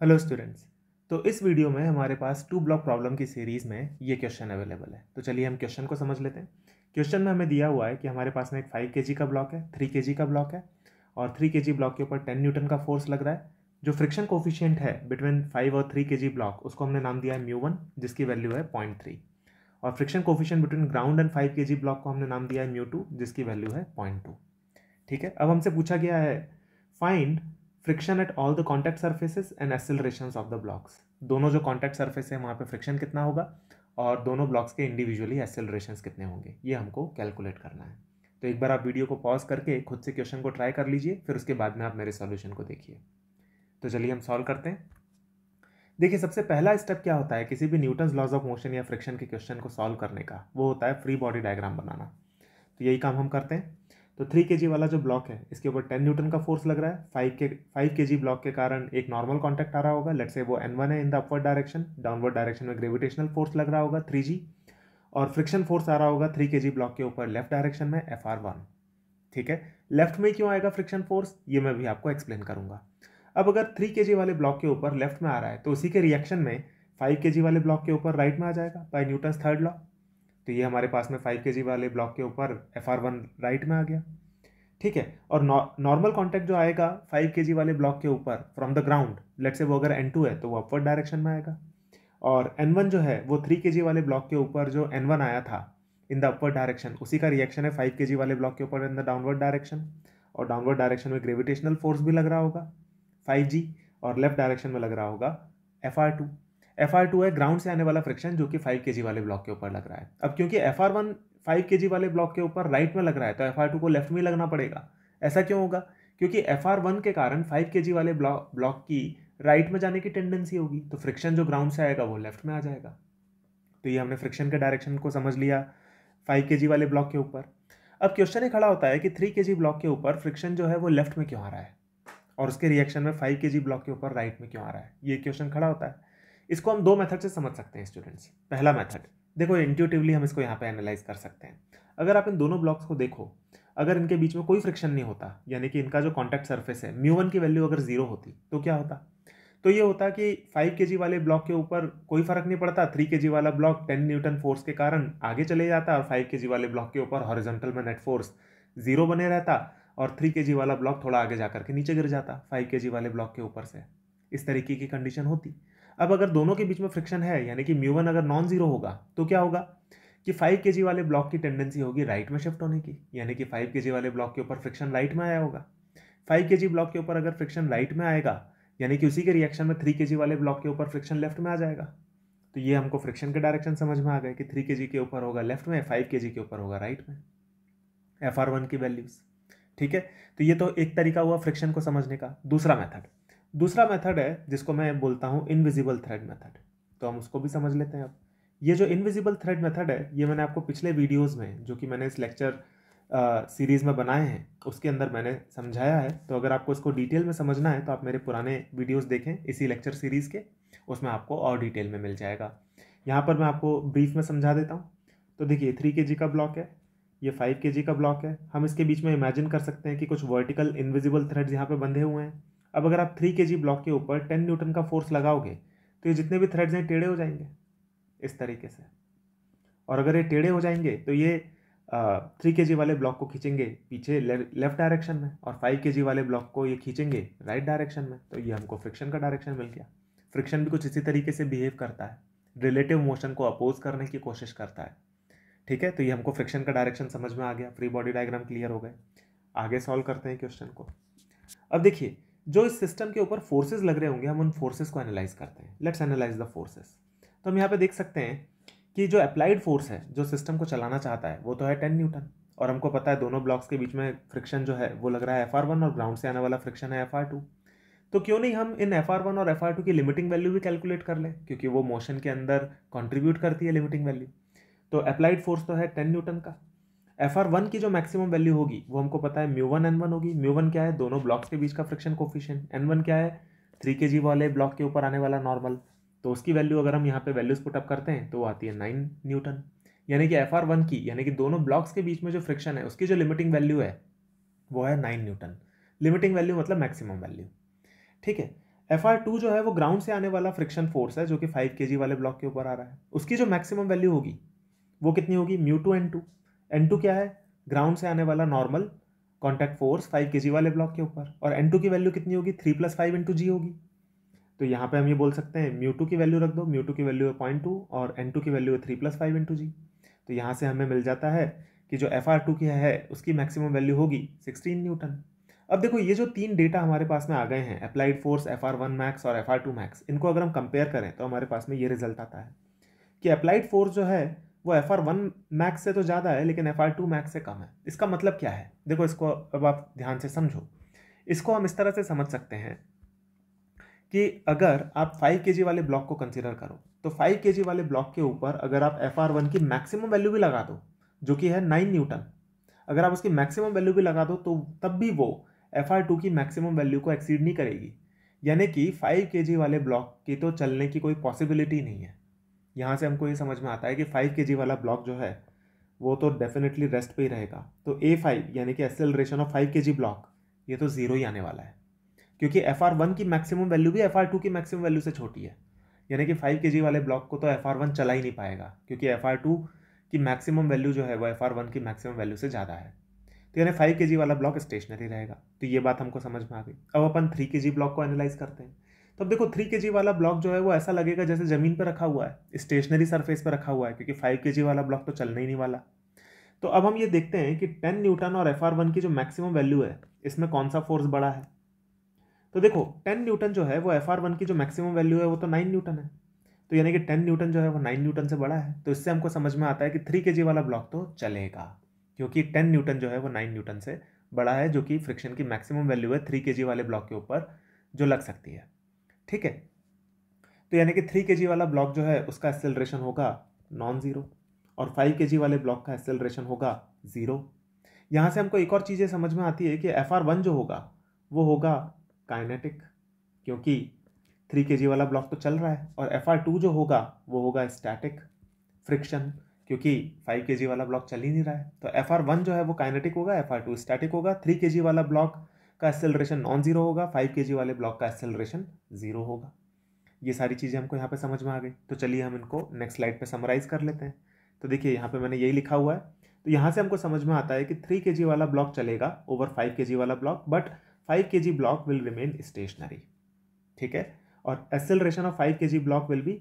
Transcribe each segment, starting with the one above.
Hello students. तो इस video में हमारे पास टू ब्लॉक प्रॉब्लम की सीरीज़ में ये क्वेश्चन अवेलेबल है। तो चलिए हम क्वेश्चन को समझ लेते हैं। क्वेश्चन में हमें दिया हुआ है कि हमारे पास में एक 5 kg का ब्लॉक है, 3 kg का ब्लॉक है और 3 kg ब्लॉक के ऊपर 10 न्यूटन का फोर्स लग रहा है। जो फ्रिक्शन कोफिशिएंट है बिटवीन 5 और 3 kg ब्लॉक उसको हमने नाम दिया है म्यू1, जिसकी वैल्यू है 0.3। और friction coefficient between ground and 5 kg block को हमने नाम दिया है म्यू2, जिसकी वैल्यू है 0.2। ठीक है, अब हमसे पूछा गया है find friction at all the contact surfaces and accelerations of the blocks. दोनों जो कॉन्टैक्ट सर्फेस है वहाँ पे फ्रिक्शन कितना होगा और दोनों ब्लॉक्स के इंडिविजुअली एक्सेलरेशंस कितने होंगे, ये हमको कैलकुलेट करना है। तो एक बार आप वीडियो को पॉज करके खुद से क्वेश्चन को ट्राई कर लीजिए, फिर उसके बाद में आप मेरे सॉल्यूशन को देखिए। तो चलिए हम सॉल्व करते हैं। देखिए, सबसे पहला स्टेप क्या होता है किसी भी न्यूटन्स लॉज ऑफ मोशन या फ्रिक्शन के क्वेश्चन को सॉल्व करने का, वो होता है फ्री बॉडी डायग्राम बनाना। तो यही काम हम करते हैं। तो 3 kg वाला जो ब्लॉक है इसके ऊपर 10 न्यूटन का फोर्स लग रहा है। 5 kg ब्लॉक के कारण एक नॉर्मल कॉन्टैक्ट आ रहा होगा, लेट्स से वो N1 है in the upward direction. Downward direction में ग्रेविटेशनल फोर्स लग रहा होगा 3g और फ्रिक्शन फोर्स आ रहा होगा 3 kg ब्लॉक के ऊपर लेफ्ट डायरेक्शन में Fr1। ठीक है, लेफ्ट में क्यों आएगा फ्रिक्शन फोर्स, ये मैं भी आपको एक्सप्लेन करूंगा। अब अगर 3 kg वाले ब्लॉक के ऊपर लेफ्ट में आ रहा है तो उसी के रिएक्शन में 5 kg वाले ब्लॉक के ऊपर राइट में आ जाएगा बाय न्यूटन्स थर्ड लॉ। तो ये हमारे पास में 5 kg वाले ब्लॉक के ऊपर Fr1 राइट में आ गया। ठीक है, और नॉर्मल कॉन्टैक्ट जो आएगा 5 kg वाले ब्लॉक के ऊपर from the ground, let's say वो अगर N2 है तो वो अपवर्ड डायरेक्शन में आएगा। और N1 जो है वो 3 kg वाले ब्लॉक के ऊपर जो N1 आया था इन द अपवर्ड डायरेक्शन, उसी का रिएक्शन है 5 kg वाले ब्लॉक के ऊपर इन द डाउनवर्ड डायरेक्शन। और डाउनवर्ड डायरेक्शन में ग्रेविटेशनल फोर्स भी लग रहा होगा 5g और लेफ्ट डायरेक्शन में लग रहा होगा Fr2। Fr2 है ग्राउंड से आने वाला फ्रिक्शन जो कि 5 kg वाले ब्लॉक के ऊपर लग रहा है। अब क्योंकि Fr1 5 kg वाले ब्लॉक के ऊपर राइट में लग रहा है तो Fr2 को लेफ्ट में लगना पड़ेगा। ऐसा क्यों होगा? क्योंकि Fr1 के कारण 5 kg वाले ब्लॉक की राइट में जाने की टेंडेंसी होगी, तो फ्रिक्शन जो ग्राउंड से आएगा वो लेफ्ट में आ जाएगा। तो ये हमने फ्रिक्शन के डायरेक्शन को समझ लिया 5 kg वाले ब्लॉक के ऊपर। अब क्वेश्चन ये खड़ा होता है कि 3 kg ब्लॉक के ऊपर फ्रिक्शन जो है वो लेफ्ट में क्यों आ रहा है और उसके रिएक्शन में 5 kg ब्लॉक के ऊपर राइट में क्यों आ रहा है, ये क्वेश्चन खड़ा होता है। इसको हम दो मेथड से समझ सकते हैं स्टूडेंट्स। पहला मेथड देखो, इंट्यूटिवली हम इसको यहाँ पे एनालाइज कर सकते हैं। अगर आप इन दोनों ब्लॉक्स को देखो, अगर इनके बीच में कोई फ्रिक्शन नहीं होता, यानी कि इनका जो कॉन्टैक्ट सरफेस है म्यू1 की वैल्यू अगर 0 होती तो क्या होता? तो ये होता कि 5 kg वाले ब्लॉक के ऊपर कोई फर्क नहीं पड़ता, 3 kg वाला ब्लॉक 10 न्यूटन फोर्स के कारण आगे चले जाता और 5 kg वाले ब्लॉक के ऊपर हॉरिजॉन्टल में नेट फोर्स 0 बने रहता और 3 kg वाला ब्लॉक थोड़ा आगे जाकर के नीचे गिर जाता 5 kg वाले ब्लॉक के ऊपर से। इस तरीके की कंडीशन होती। अब अगर दोनों के बीच में फ्रिक्शन है, यानी कि म्यू1 अगर नॉन जीरो होगा, तो क्या होगा कि 5 kg वाले ब्लॉक की टेंडेंसी होगी राइट में शिफ्ट होने की, यानी कि 5 kg वाले ब्लॉक के ऊपर फ्रिक्शन राइट में आया होगा। 5 kg ब्लॉक के ऊपर अगर फ्रिक्शन राइट में आएगा, यानी कि उसी के रिएक्शन में 3 kg वाले ब्लॉक के ऊपर फ्रिक्शन लेफ्ट में आ जाएगा। तो ये हमको फ्रिक्शन के डायरेक्शन समझ में आ गए कि 3 kg के ऊपर होगा लेफ्ट में, 5 kg के ऊपर होगा राइट में Fr1 की वैल्यूज। ठीक है, तो ये तो एक तरीका हुआ फ्रिक्शन को समझने का। दूसरा मेथड है जिसको मैं बोलता हूँ इनविजिबल थ्रेड मेथड। तो हम उसको भी समझ लेते हैं। अब ये जो इनविजिबल थ्रेड मेथड है ये मैंने आपको पिछले वीडियोस में जो कि मैंने इस लेक्चर सीरीज में बनाए हैं उसके अंदर मैंने समझाया है। तो अगर आपको इसको डिटेल में समझना है तो आप मेरे पुराने वीडियोस देखें इसी लेक्चर सीरीज़ के, उसमें आपको और डिटेल में मिल जाएगा। यहाँ पर मैं आपको ब्रीफ में समझा देता हूँ। तो देखिए 3 kg का ब्लॉक है, ये 5 kg का ब्लॉक है। हम इसके बीच में इमेजिन कर सकते हैं कि कुछ वर्टिकल इनविजिबल थ्रेड्स यहाँ पे बंधे हुए हैं। अब अगर आप 3 kg ब्लॉक के ऊपर 10 न्यूटन का फोर्स लगाओगे तो ये जितने भी थ्रेड्स हैं टेढ़े हो जाएंगे इस तरीके से। और अगर ये टेढ़े हो जाएंगे तो ये 3 kg वाले ब्लॉक को खींचेंगे पीछे लेफ्ट डायरेक्शन में और 5 kg वाले ब्लॉक को ये खींचेंगे राइट डायरेक्शन में। तो ये हमको फ्रिक्शन का डायरेक्शन मिल गया। फ्रिक्शन भी कुछ इसी तरीके से बिहेव करता है, रिलेटिव मोशन को अपोज करने की कोशिश करता है। ठीक है, तो ये हमको फ्रिक्शन का डायरेक्शन समझ में आ गया, फ्री बॉडी डायग्राम क्लियर हो गए। आगे सॉल्व करते हैं क्वेश्चन को। अब देखिए, जो इस सिस्टम के ऊपर फोर्सेज लग रहे होंगे हम उन फोर्सेज को एनालाइज करते हैं। Let's analyse the forces. तो हम यहाँ पे देख सकते हैं कि जो अप्लाइड फोर्स है जो सिस्टम को चलाना चाहता है वो तो है 10 न्यूटन, और हमको पता है दोनों ब्लॉक्स के बीच में फ्रिक्शन जो है वो लग रहा है Fr1 और ग्राउंड से आने वाला फ्रिक्शन है Fr2। तो क्यों नहीं हम इन Fr1 और Fr2 की लिमिटिंग वैल्यू भी कैलकुलेट कर लें, क्योंकि वो मोशन के अंदर कंट्रीब्यूट करती है लिमिटिंग वैल्यू। तो अप्लाइड फोर्स तो है 10 न्यूटन का। Fr1 की जो मैक्सिमम वैल्यू होगी वो हमको पता है म्यू1 N1 होगी। म्यू1 क्या है? दोनों ब्लॉक्स के बीच का फ्रिक्शन कोफिशिएंट। N1 क्या है? 3 kg वाले ब्लॉक के ऊपर आने वाला नॉर्मल। तो उसकी वैल्यू अगर हम यहाँ पे वैल्यूज पुटअप करते हैं तो वो आती है 9 न्यूटन। यानी कि Fr1 की, यानी कि दोनों ब्लॉक्स के बीच में जो फ्रिक्शन है उसकी जो लिमिटिंग वैल्यू है वो है 9 न्यूटन। लिमिटिंग वैल्यू मतलब मैक्सिमम वैल्यू। ठीक है, FR2 जो है वो ग्राउंड से आने वाला फ्रिक्शन फोर्स है जो कि 5 kg वाले ब्लॉक के ऊपर आ रहा है। उसकी जो मैक्सिमम वैल्यू होगी वो कितनी होगी, μ2 N2 क्या है, ग्राउंड से आने वाला नॉर्मल कॉन्टैक्ट फोर्स 5 kg वाले ब्लॉक के ऊपर, और N2 की वैल्यू कितनी होगी, 3 + 5 × g होगी। तो यहाँ पे हम ये बोल सकते हैं μ2 की वैल्यू रख दो, μ2 की वैल्यू है 0.2 और N2 की वैल्यू है 3 + 5 × g। तो यहाँ से हमें मिल जाता है कि जो FR2 की है उसकी मैक्सिमम वैल्यू होगी 16 न्यूटन। अब देखो ये जो तीन डेटा हमारे पास में आ गए हैं, अप्लाइड फोर्स, FR1 मैक्स और FR2 मैक्स, इनको अगर हम कंपेयर करें तो हमारे पास में ये रिजल्ट आता है कि अप्लाइड फोर्स जो है वो FR1 मैक्स से तो ज़्यादा है लेकिन FR2 मैक्स से कम है। इसका मतलब क्या है, देखो इसको अब आप ध्यान से समझो। इसको हम इस तरह से समझ सकते हैं कि अगर आप 5 kg वाले ब्लॉक को कंसीडर करो तो 5 kg वाले ब्लॉक के ऊपर अगर आप FR1 की मैक्सिमम वैल्यू भी लगा दो जो कि है 9 न्यूटन, अगर आप उसकी मैक्सिमम वैल्यू भी लगा दो तो तब भी वो FR2 की मैक्सिमम वैल्यू को एक्सीड नहीं करेगी। यानी कि 5 kg वाले ब्लॉक की तो चलने की कोई पॉसिबिलिटी नहीं है। यहाँ से हमको ये समझ में आता है कि 5 kg वाला ब्लॉक जो है वो तो डेफिनेटली रेस्ट पे ही रहेगा। तो A5 यानी कि एक्सेलरेशन ऑफ 5 kg ब्लॉक ये तो जीरो ही आने वाला है, क्योंकि FR1 की मैक्सिमम वैल्यू भी FR2 की मैक्सिमम वैल्यू से छोटी है। यानी कि 5 kg वाले ब्लॉक को तो FR1 चला ही नहीं पाएगा, क्योंकि FR2 की मैक्सिमम वैल्यू जो है वो FR1 की मैक्सिमम वैल्यू से ज़्यादा है। तो यानी 5 kg वाला ब्लॉक स्टेशनरी रहेगा। तो ये बात हमको समझ में आ गई। अब अपन 3 kg ब्लॉक को एनालाइज करते हैं। तो अब देखो 3 kg वाला ब्लॉक जो है वो ऐसा लगेगा जैसे ज़मीन पर रखा हुआ है, स्टेशनरी सरफेस पर रखा हुआ है, क्योंकि 5 kg वाला ब्लॉक तो चलने ही नहीं वाला। तो अब हम ये देखते हैं कि 10 न्यूटन और FR1 की जो मैक्सिमम वैल्यू है इसमें कौन सा फोर्स बड़ा है। तो देखो 10 न्यूटन जो है वो FR1 की जो मैक्सिमम वैल्यू है वो तो 9 न्यूटन है। तो यानी कि 10 न्यूटन जो है वो 9 न्यूटन से बड़ा है। तो इससे हमको समझ में आता है कि 3 kg वाला ब्लॉक तो चलेगा, क्योंकि 10 न्यूटन जो है वो 9 न्यूटन से बड़ा है, जो कि फ्रिक्शन की मैक्सिमम वैल्यू है 3 kg वाले ब्लॉक के ऊपर जो लग सकती है। ठीक है, तो यानी कि 3 kg वाला ब्लॉक जो है उसका एक्सेलरेशन होगा नॉन जीरो और 5 kg वाले ब्लॉक का एक्सेलरेशन होगा जीरो। यहाँ से हमको एक और चीज़ें समझ में आती है कि FR1 जो होगा वो होगा काइनेटिक, क्योंकि 3 kg वाला ब्लॉक तो चल रहा है, और FR2 जो होगा वो होगा स्टैटिक फ्रिक्शन, क्योंकि 5 kg वाला ब्लॉक चल ही नहीं रहा है। तो FR1 जो है वो काइनेटिक होगा, FR2 स्टैटिक होगा। 3 kg वाला ब्लॉक का एक्सेलरेशन नॉन जीरो होगा, 5 kg वाले ब्लॉक का एक्सेलरेशन जीरो होगा। ये सारी चीज़ें हमको यहाँ पे समझ में आ गई। तो चलिए हम इनको नेक्स्ट स्लाइड पे समराइज कर लेते हैं। तो देखिए यहाँ पे मैंने यही लिखा हुआ है। तो यहाँ से हमको समझ में आता है कि 3 kg वाला ब्लॉक चलेगा ओवर 5 kg वाला block, but 5 kg block will remain stationery. ठीक है, और acceleration of 5 kg block will be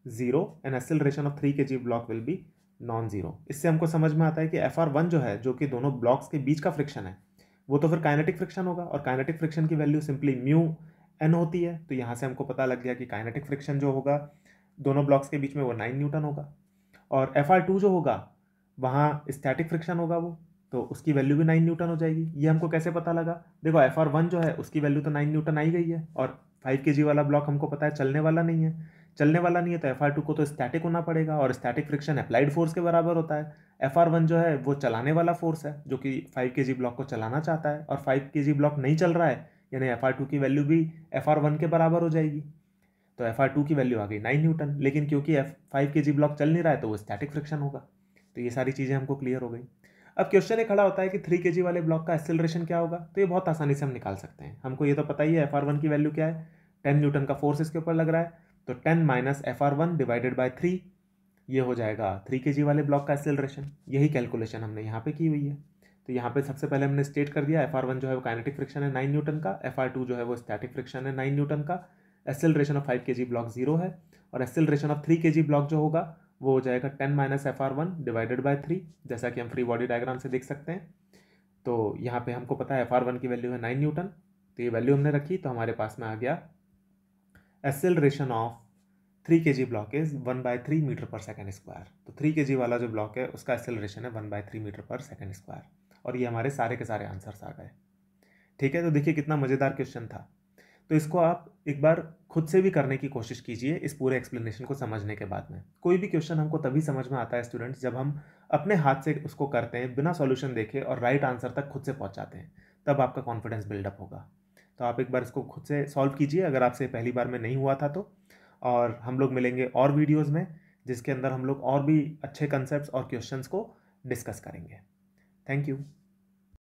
zero and acceleration of 3 kg block will be non zero. इससे हमको समझ में आता है कि FR1 जो है, जो कि दोनों ब्लॉक्स के बीच का फ्रिक्शन है, वो तो फिर काइनेटिक फ्रिक्शन होगा, और काइनेटिक फ्रिक्शन की वैल्यू सिंपली μN होती है। तो यहाँ से हमको पता लग गया कि काइनेटिक फ्रिक्शन जो होगा दोनों ब्लॉक्स के बीच में वो 9 न्यूटन होगा, और FR2 जो होगा वहाँ स्टैटिक फ्रिक्शन होगा वो, तो उसकी वैल्यू भी 9 न्यूटन हो जाएगी। ये हमको कैसे पता लगा, देखो FR1 जो है उसकी वैल्यू तो 9 न्यूटन आई गई है, और 5 kg वाला ब्लॉक हमको पता है चलने वाला नहीं है। चलने वाला नहीं है तो FR2 को तो स्टैटिक होना पड़ेगा, और स्टैटिक फ्रिक्शन अप्लाइड फोर्स के बराबर होता है। FR1 जो है वो चलाने वाला फोर्स है, जो कि 5 kg ब्लॉक को चलाना चाहता है, और 5 kg ब्लॉक नहीं चल रहा है, यानी FR2 की वैल्यू भी FR1 के बराबर हो जाएगी। तो FR2 की वैल्यू आ गई 9 न्यूटन, लेकिन क्योंकि 5 kg ब्लॉक चल नहीं रहा है तो वो स्टैटिक फ्रिक्शन होगा। तो ये सारी चीज़ें हमको क्लियर हो गई। अब क्वेश्चन ये खड़ा होता है कि 3 kg वाले ब्लॉक का एक्सेलरेशन क्या होगा। तो ये बहुत आसानी से हम निकाल सकते हैं। हमको ये तो पता ही है FR1 की वैल्यू क्या है, 10 न्यूटन का फोर्स इसके ऊपर लग रहा है, तो 10 - FR1 डिवाइडेड बाय 3, ये हो जाएगा 3 kg वाले ब्लॉक का एक्सेलरेशन। यही कैलकुलेशन हमने यहाँ पे की हुई है। तो यहाँ पे सबसे पहले हमने स्टेट कर दिया FR1 जो है वो काइनेटिक फ्रिक्शन है 9 न्यूटन का, FR2 जो है वो स्टैटिक फ्रिक्शन है 9 न्यूटन का, acceleration of 5 kg block zero है, और एक्सेलरेशन ऑफ 3 kg ब्लॉक जो होगा वो हो जाएगा 10 - FR1 डिवाइडेड बाय 3, जैसा कि हम फ्री बॉडी डायग्राम से देख सकते हैं। तो यहाँ पे हमको पता है FR1 की वैल्यू है 9 न्यूटन, तो ये वैल्यू हमने रखी, तो हमारे पास में आ गया acceleration of 3 kg block is 1/3 metre per second square. तो 3 kg वाला जो ब्लॉक है उसका एक्सेलरेशन है 1/3 मीटर पर सेकेंड स्क्वायर, और ये हमारे सारे के सारे आंसर्स आ गए। ठीक है, तो देखिए कितना मज़ेदार क्वेश्चन था। तो इसको आप एक बार खुद से भी करने की कोशिश कीजिए इस पूरे एक्सप्लेनेशन को समझने के बाद में। कोई भी क्वेश्चन हमको तभी समझ में आता है स्टूडेंट्स, जब हम अपने हाथ से उसको करते हैं बिना सॉल्यूशन देखे और राइट आंसर तक खुद से पहुंचाते हैं, तब आपका कॉन्फिडेंस बिल्डअप होगा। तो आप एक बार इसको खुद से सॉल्व कीजिए अगर आपसे पहली बार में नहीं हुआ था तो, और हम लोग मिलेंगे और वीडियोज़ में जिसके अंदर हम लोग और भी अच्छे कंसेप्ट और क्वेश्चंस को डिस्कस करेंगे। Thank you.